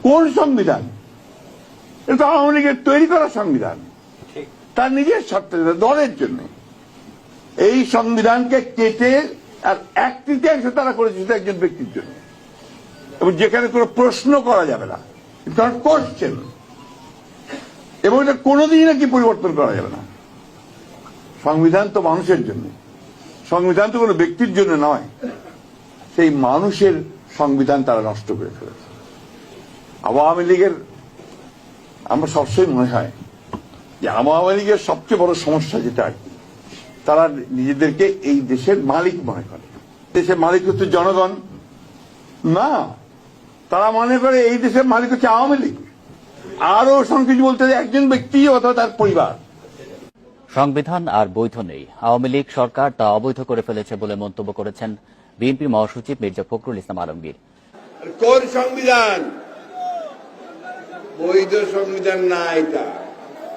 কোন সংবিধান? এটা আওয়ামী লীগের তৈরি করা সংবিধান, তার নিজের স্বার্থে, দলের জন্য। এই সংবিধানকে কেটে আর 1/3 তারা করেছে শুধু একজন ব্যক্তির জন্য, এবং যেখানে কোনো প্রশ্ন করা যাবে না, কোশ্চেন, এবং এটা কোনোদিনই নাকি পরিবর্তন করা যাবে না। সংবিধান তো মানুষের জন্য, সংবিধান তো কোনো ব্যক্তির জন্য নয়। সেই মানুষের সংবিধান তারা নষ্ট করে ফেলেছে। আওয়ামী লীগের, আমার সবসময় মনে হয় যে আওয়ামী লীগের সবচেয়ে বড় সমস্যা যেটা, তারা নিজেদেরকে এই দেশের মালিক মনে করে। দেশের মালিক হচ্ছে জনগণ না, তারা মনে করে এই দেশের মালিক হচ্ছে আওয়ামী লীগ। আরো সংকীর্ণ বলতে একজন ব্যক্তি অথবা তার পরিবার। সংবিধান আর বৈধ নেই, আওয়ামী লীগ সরকার তা অবৈধ করে ফেলেছে বলে মন্তব্য করেছেন বিএনপি মহাসচিব মির্জা ফখরুল ইসলাম আলমগীর। কোন সংবিধান? বৈধ সংবিধান না, এটা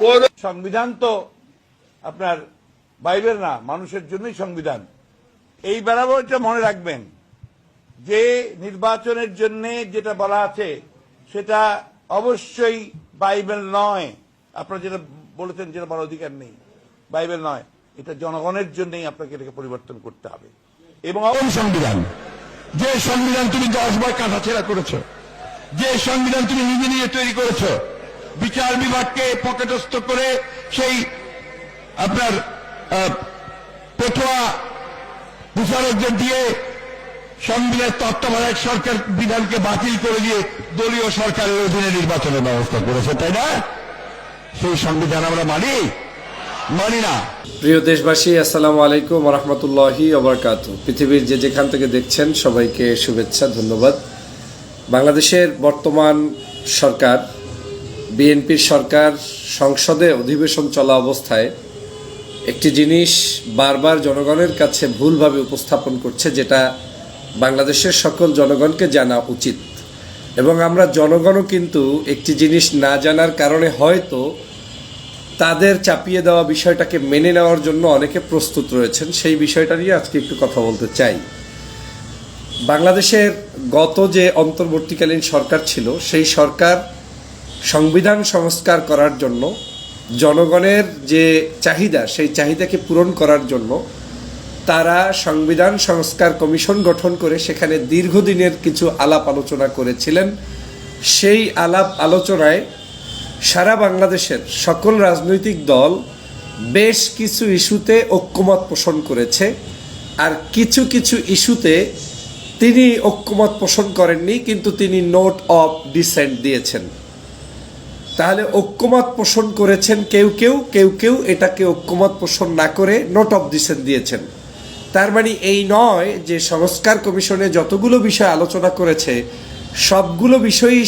কোন সংবিধান তো আপনার বাইবেল না, মানুষের জন্যই সংবিধান। এই বরাবর এটা মনে রাখবেন যে নির্বাচনের জন্য যেটা বলা আছে সেটা অবশ্যই বাইবেল নয়। আপনারা যেটা বলেছেন যেটা বলার অধিকার নেই, বাইবেল নয়, এটা জনগণের জন্যই আপনাকে এটাকে পরিবর্তন করতে হবে। এবং সংবিধান, যে সংবিধান তুমি 10 বার কাটাছেড়া করেছ, যে সংবিধান তুমি নিজে নিজে তৈরি করেছ, বিচার বিভাগকে পকেটস্থ করে সেই আপনার পেটোয়া বিচারকদের দিয়ে সংবিধান তত্ত্বাবধায়ক সরকার বিধানকে বাতিল করে দিয়ে দলীয় সরকারের অধীনে নির্বাচনের ব্যবস্থা করেছে, তাই না? সেই সংবিধান আমরা মানি না। প্রিয় দেশবাসী, আসসালামু আলাইকুম ওয়া রাহমাতুল্লাহি ওয়া বারাকাতুহু। পৃথিবীর যে যেখান থেকে দেখছেন সবাইকে শুভেচ্ছা, ধন্যবাদ। বাংলাদেশের বর্তমান সরকার, বিএনপির সরকার, সংসদে অধিবেশন চলা অবস্থায় একটি জিনিস বারবার জনগণের কাছে ভুলভাবে উপস্থাপন করছে, যেটা বাংলাদেশের সকল জনগণকে জানা উচিত। এবং আমরা জনগণও কিন্তু একটি জিনিস না জানার কারণে হয়তো তাদের চাপিয়ে দেওয়া বিষয়টাকে মেনে নেওয়ার জন্য অনেকে প্রস্তুত রয়েছেন। সেই বিষয়টা নিয়ে আজকে একটু কথা বলতে চাই। বাংলাদেশের গত যে অন্তর্বর্তীকালীন সরকার ছিল, সেই সরকার সংবিধান সংস্কার করার জন্য, জনগণের যে চাহিদা, সেই চাহিদাকে পূরণ করার জন্য তারা সংবিধান সংস্কার কমিশন গঠন করে সেখানে দীর্ঘদিনের কিছু আলাপ আলোচনা করেছিলেন। সেই আলাপ আলোচনায় সারা বাংলাদেশের সকল রাজনৈতিক দল বেশ কিছু ইস্যুতে ঐক্যমত পোষণ করেছে, আর কিছু কিছু ইস্যুতে তিনি ঐক্যমত পোষণ করেননি, কিন্তু তিনি নোট অফ ডিসেন্ট দিয়েছেন। তাহলে ঐক্যমত পোষণ করেছেন কেউ কেউ এটাকে ঐক্যমত পোষণ না করে নোট অফ ডিসেন্ট দিয়েছেন। তার মানে এই নয় যে সংস্কার কমিশনে যতগুলো বিষয় আলোচনা করেছে সবগুলো বিষয়ই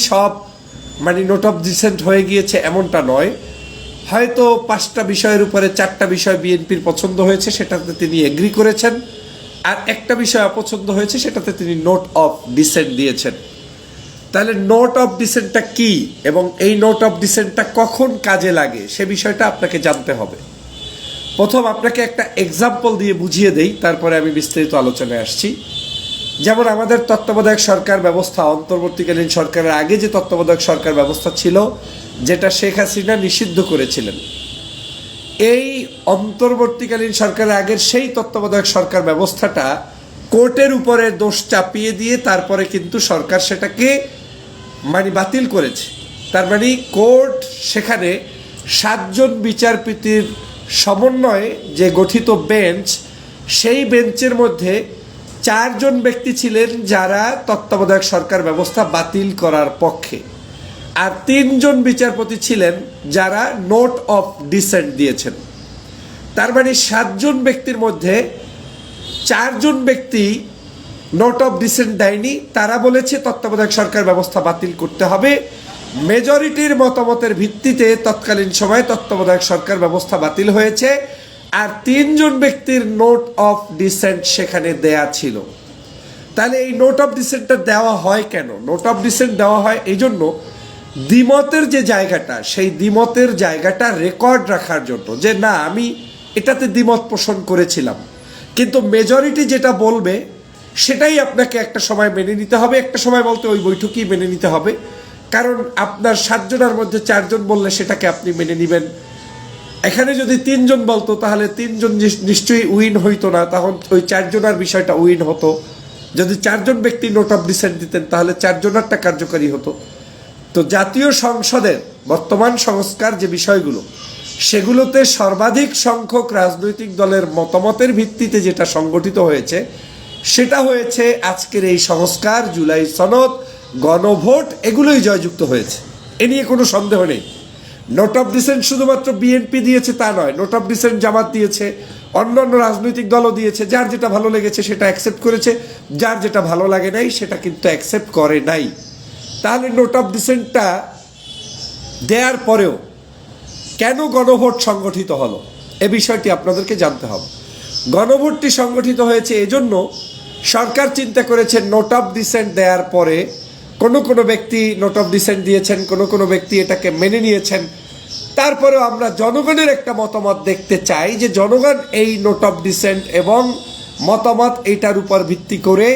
মানে নোট অফ ডিসেন্ট হয়ে গিয়েছে, এমনটা নয়। হয়তো 5টা বিষয়ের উপরে 4টা বিষয় বিএনপির পছন্দ হয়েছে, সেটাতে তিনি এগ্রি করেছেন, আর একটা বিষয় অপছন্দ হয়েছে, সেটাতে তিনি নোট অফ ডিসেন্ট দিয়েছেন। তাহলে নোট অফ ডিসেন্টটা কি এবং এই নোট অফ ডিসেন্টটা কখন কাজে লাগে সে বিষয়টা আপনাকে জানতে হবে। প্রথম আপনাকে একটা এক্সাম্পল দিয়ে বুঝিয়ে দেই, তারপরে আমি বিস্তারিত আলোচনায় আসছি। যেমন আমাদের তত্ত্বাবধায়ক সরকার ব্যবস্থা, অন্তর্বর্তীকালীন সরকারের আগে যে তত্ত্বাবধায়ক সরকার ব্যবস্থা ছিল, যেটা শেখ হাসিনা নিষিদ্ধ করেছিলেন, এই অন্তর্বর্তীকালীন সরকারের আগের সেই তত্ত্বাবধায়ক সরকার ব্যবস্থাটা কোর্টের উপরে দোষ চাপিয়ে দিয়ে তারপরে কিন্তু সরকার সেটাকে বাতিল করেছে। তার মানে কোর্ট সেখানে 7 জন বিচারপতির সমন্বয়ে যে গঠিত বেঞ্চ, সেই বেঞ্চের মধ্যে 4 জন ব্যক্তি ছিলেন যারা তত্ত্বাবধায়ক সরকার ব্যবস্থা বাতিল করার পক্ষে, আর 3 জন বিচারপতি ছিলেন যারা নোট অফ ডিসেন্ট দিয়েছেন। তার মানে 7 জন ব্যক্তির মধ্যে 4 জন ব্যক্তি নোট অফ ডিসেন্ট দেয়নি, তারা বলেছে তত্ত্বাবধায়ক সরকার ব্যবস্থা বাতিল করতে হবে। মেজরিটির মতামতের ভিত্তিতে তৎকালীন সময়ে তত্ত্বাবধায়ক সরকার ব্যবস্থা বাতিল হয়েছে, আর 3 জন ব্যক্তির নোট অফ ডিসেন্ট সেখানে দেয়া ছিল। তাহলে এই নোট অফ ডিসেন্টটা দেওয়া হয় কেন? নোট অফ ডিসেন্ট দেওয়া হয় এই জন্য, দ্বিমতের যে জায়গাটা, সেই দ্বিমতের জায়গাটা রেকর্ড রাখার জন্য, যে না আমি এটাতে দ্বিমত পোষণ করেছিলাম, কিন্তু মেজরিটি যেটা বলবে সেটাই আপনাকে একটা সময় মেনে নিতে হবে। একটা সময় বলতে ওই বৈঠকেই মেনে নিতে হবে। কারণ আপনার 7 জনের মধ্যে 4 জন বললে সেটাকে আপনি মেনে নেবেন। এখানে যদি 3 জন বলতো তাহলে 3 জন নিশ্চয়ই উইন হইতো না, তখন ওই 4 জনের বিষয়টা উইন হতো। যদি 4 জন ব্যক্তি নোট অফ ডিসেন্ট দিতেন তাহলে 4 জনেরটা কার্যকরী হতো। তো জাতীয় সংসদের বর্তমান সংস্কার যে বিষয়গুলো, সেগুলোতে সর্বাধিক সংখ্যক রাজনৈতিক দলের মতামতের ভিত্তিতে যেটা সংগঠিত হয়েছে সেটা হয়েছে আজকের এই সংস্কার, জুলাই সনদ, গণভোট, এগুলোই জয়যুক্ত হয়েছে। এ নিয়ে কোনো সন্দেহ নেই। নোট অফ ডিসেন্ট শুধুমাত্র বিএনপি দিয়েছে তা নয়, নোট অফ ডিসেন্ট জামাত দিয়েছে, অন্যান্য রাজনৈতিক দলও দিয়েছে। যার যেটা ভালো লেগেছে সেটা অ্যাকসেপ্ট করেছে, যার যেটা ভালো লাগে নাই সেটা কিন্তু অ্যাকসেপ্ট করে নাই। তাহলে নোট অফ ডিসেন্টটা দেওয়ার পরেও কেন গণভোট সংগঠিত হলো এ বিষয়টি আপনাদেরকে জানতে হবে। গণভোটটি সংগঠিত হয়েছে এজন্য, সরকার চিন্তা করেছে নোট অফ ডিসেন্ট দেওয়ার পরে কোনো ব্যক্তি নোট অফ ডিসেন্ট দিয়েছেন, কোনো ব্যক্তি এটাকে মেনে নিয়েছেন, তারপরেও আমরা জনগণের একটা মতামত দেখতে চাই যে জনগণ এই নোট অফ ডিসেন্ট এবং মতামত এইটার উপর ভিত্তি করে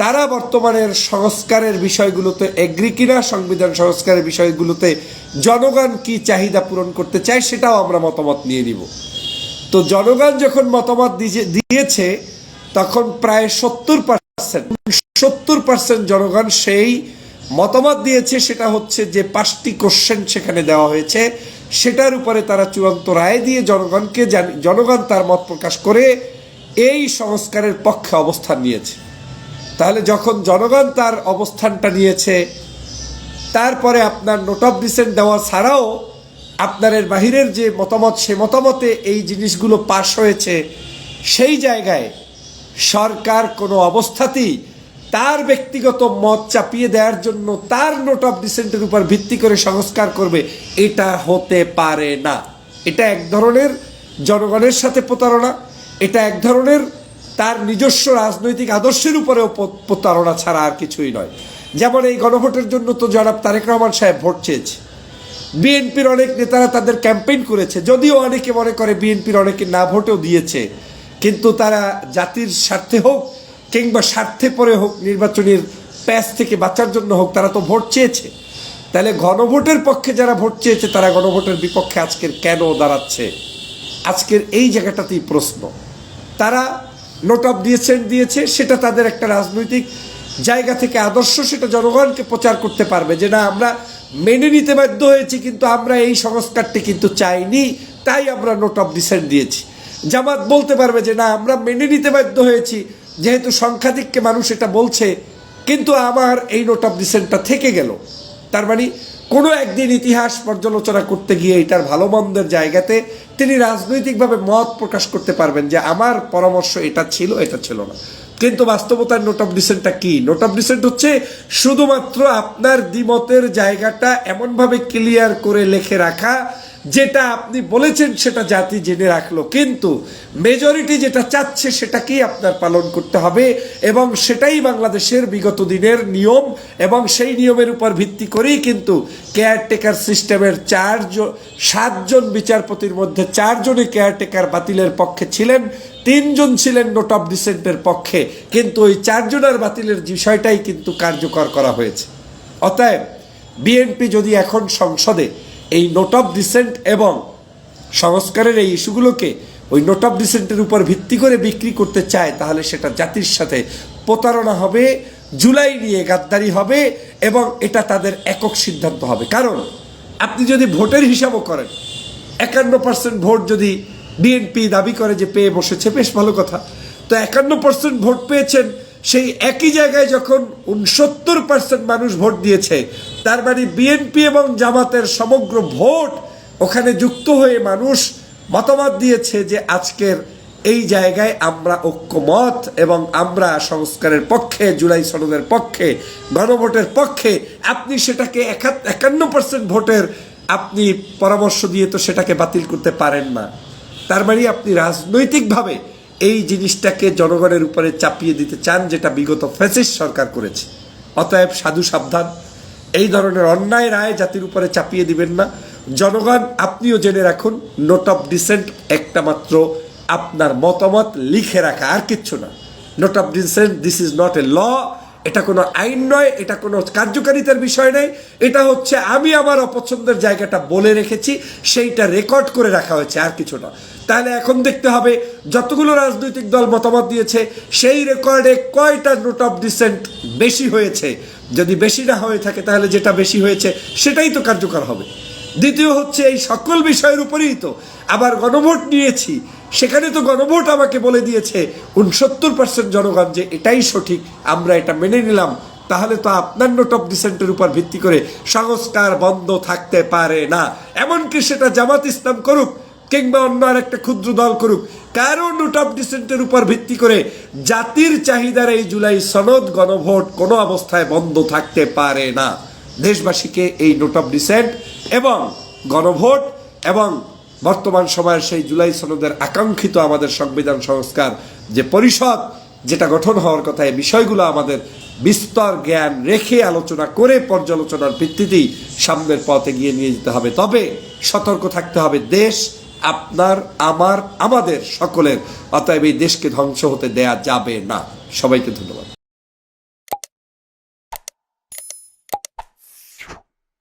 তারা বর্তমানের সংস্কারের বিষয়গুলোতে এগ্রি কিনা, সংবিধান সংস্কারের বিষয়গুলোতে জনগণ কি চাহিদা পূরণ করতে চায় সেটাও আমরা মতামত নিয়ে নিব। তো জনগণ যখন মতামত দিয়েছে তখন প্রায় 70% জনগণ সেই মতামত দিয়েছে। সেটা হচ্ছে যে 5টি কোশ্চেন সেখানে দেওয়া হয়েছে, সেটার উপরে তারা চূড়ান্ত রায় দিয়ে জনগণ তার মত প্রকাশ করে এই সংস্কারের পক্ষে অবস্থান নিয়েছে। তাহলে যখন জনগণ তার অবস্থানটা নিয়েছে, তারপরে আপনার নোট অফ ডিসেন্ট দেওয়া ছাড়াও আপনার এর বাহিরের যে মতামত, সে মতামতে এই জিনিসগুলো পাশ হয়েছে, সেই জায়গায় সরকার কোনো অবস্থাতেই তার ব্যক্তিগত মত চাপিয়ে দেওয়ার জন্য তার নোট অফ ডিসেন্টের উপর ভিত্তি করে সংস্কার করবে, এটা হতে পারে না। এটা এক ধরনের জনগণের সাথে প্রতারণা, এটা এক ধরনের তার নিজস্ব রাজনৈতিক আদর্শের উপরেও প্রতারণা ছাড়া আর কিছুই নয়। যেমন এই গণভোটের জন্য তো জনাব তারেক রহমান সাহেব ভোট চেয়েছে, বিএনপির অনেক নেতারা তাদের ক্যাম্পেইন করেছে, যদিও অনেকে মনে করে বিএনপির অনেকে না ভোটেও দিয়েছে, কিন্তু তারা জাতির স্বার্থে হোক কিংবা স্বার্থে পরে হোক, নির্বাচনের প্যাচ থেকে বাঁচার জন্য হোক, তারা তো ভোট চেয়েছে। তাহলে গণভোটের পক্ষে যারা ভোট চেয়েছে তারা গণভোটের বিপক্ষে আজকের কেন দাঁড়াচ্ছে? আজকের এই জায়গাটাতেই প্রশ্ন। তারা নোট অফ ডিসেন্ট দিয়েছে, সেটা তাদের একটা রাজনৈতিক জায়গা থেকে আদর্শ, সেটা জনগণকে প্রচার করতে পারবে যে না, আমরা মেনে নিতে বাধ্য হয়েছি, কিন্তু আমরা এই সংস্কারটি কিন্তু চাইনি, তাই আমরা নোট অফ ডিসেন্ট দিয়েছি। জামাত বলতে পারবে যে না, আমরা মেনে নিতে বাধ্য হয়েছি, যেহেতু সংখ্যাধিক্যে মানুষ এটা বলছে, কিন্তু আমার এই নোট অফ ডিসেন্টটা থেকে গেল। তার মানে কোনো একদিন ইতিহাস পর্যালোচনা করতে গিয়ে এটার ভালো মন্দের জায়গাতে তিনি রাজনৈতিকভাবে মত প্রকাশ করতে পারবেন যে আমার পরামর্শ এটা ছিল, এটা ছিল না। কিন্তু বাস্তবতার নোট অফ ডিসেন্টটা কি? নোট অফ ডিসেন্ট হচ্ছে শুধুমাত্র আপনার দ্বিমতের জায়গাটা এমনভাবে ক্লিয়ার করে লিখে রাখা, যেটা আপনি বলেছেন সেটা জাতি জেনে রাখলো, কিন্তু মেজরিটি যেটা চাচ্ছে সেটাকেই আপনার পালন করতে হবে, এবং সেটাই বাংলাদেশের বিগত দিনের নিয়ম। এবং সেই নিয়মের উপর ভিত্তি করেই কিন্তু কেয়ারটেকার সিস্টেমের 7 জন বিচারপতির মধ্যে 4 জনই কেয়ারটেকার বাতিলের পক্ষে ছিলেন, 3 জন ছিলেন নোট অফ ডিসেন্টের পক্ষে, কিন্তু ওই 4 জনের বাতিলের বিষয়টাই কিন্তু কার্যকর করা হয়েছে। অতএব বিএনপি যদি এখন সংসদে এই নোট অফ ডিসেন্ট এবং সংস্কারের এই ইস্যুগুলোকে ওই নোট অফ ডিসেন্টের উপর ভিত্তি করে বিক্রি করতে চায়, তাহলে সেটা জাতির সাথে প্রতারণা হবে, জুলাই নিয়ে গাদ্দারি হবে, এবং এটা তাদের একক সিদ্ধান্ত হবে। কারণ আপনি যদি ভোটের হিসাবও করেন, 51% ভোট যদি বিএনপি দাবি করে যে পেয়ে বসেছে, বেশ ভালো কথা। তো 51% ভোট পেয়েছেন, সেই একই জায়গায় যখন 69% মানুষ ভোট দিয়েছে, তার মানে বিএনপি এবং জামাতের সমগ্র ভোট ওখানে যুক্ত হয়ে মানুষ মতামত দিয়েছে যে আজকের এই জায়গায় আমরা ঐক্যমত এবং আমরা সংস্কারের পক্ষে, জুলাই সনদের পক্ষে, গণভোটের পক্ষে। আপনি সেটাকে 51% ভোটের আপনি পরামর্শ দিয়ে তো সেটাকে বাতিল করতে পারেন না। তার মানে আপনি রাজনৈতিকভাবে এই জিনিসটাকে জনগণের উপরে চাপিয়ে দিতে চান, যেটা বিগত ফ্যাসিস্ট সরকার করেছে। অতএব সাধু সাবধান, এই ধরনের অন্যায় রায় জাতির উপরে চাপিয়ে দিবেন না। জনগণ, আপনিও জেনে রাখুন, নোট অফ ডিসেন্ট একটা মাত্র আপনার মতামত লিখে রাখা, আর কিচ্ছু না। Note of dissent, this is not a law, এটা কোনো আইন নয়, এটা কোনো কার্যকারিতার বিষয় নয়, এটা হচ্ছে আমি আমার অপছন্দের জায়গাটা বলে রেখেছি, সেইটা রেকর্ড করে রাখা হয়েছে, আর কিছু না। তাহলে এখন দেখতে হবে যতগুলো রাজনৈতিক দল মতামত দিয়েছে সেই রেকর্ডে কয়টা নোট অফ ডিসেন্ট বেশি হয়েছে। যদি বেশি না হয়ে থাকে তাহলে যেটা বেশি হয়েছে সেটাই তো কার্যকর হবে। দ্বিতীয় হচ্ছে এই সকল বিষয়ের উপরেই তো আবার গণভোট নিয়েছি, সেখানে তো গণভোট আমাকে বলে দিয়েছে 69% জনগণ যে এটাই সঠিক, আমরা এটা মেনে নিলাম। তাহলে তো আপনার নোট অফ ডিসেন্টের উপর ভিত্তি করে সংস্কার বন্ধ থাকতে পারে না। এমনকি সেটা জামাত ইসলাম করুক কিংবা অন্য আর একটা ক্ষুদ্র দল করুক, কারো নোট অফ ডিসেন্টের উপর ভিত্তি করে জাতির চাহিদার এই জুলাই সনদ গণভোট কোনো অবস্থায় বন্ধ থাকতে পারে না। দেশবাসীকে এই নোট অফ ডিসেন্ট এবং গণভোট এবং বর্তমান সময়ের সেই জুলাই সনদের আকাঙ্ক্ষিত আমাদের সংবিধান সংস্কার যে পরিষদ যেটা গঠন হওয়ার কথা, এই বিষয়গুলো আমাদের বিস্তর জ্ঞান রেখে আলোচনা করে পর্যালোচনার ভিত্তিতেই সামনের পথে গিয়ে নিয়ে যেতে হবে। তবে সতর্ক থাকতে হবে, দেশ আপনার, আমার, আমাদের সকলের, অতএব এই দেশকে ধ্বংস হতে দেয়া যাবে না। সবাইকে ধন্যবাদ।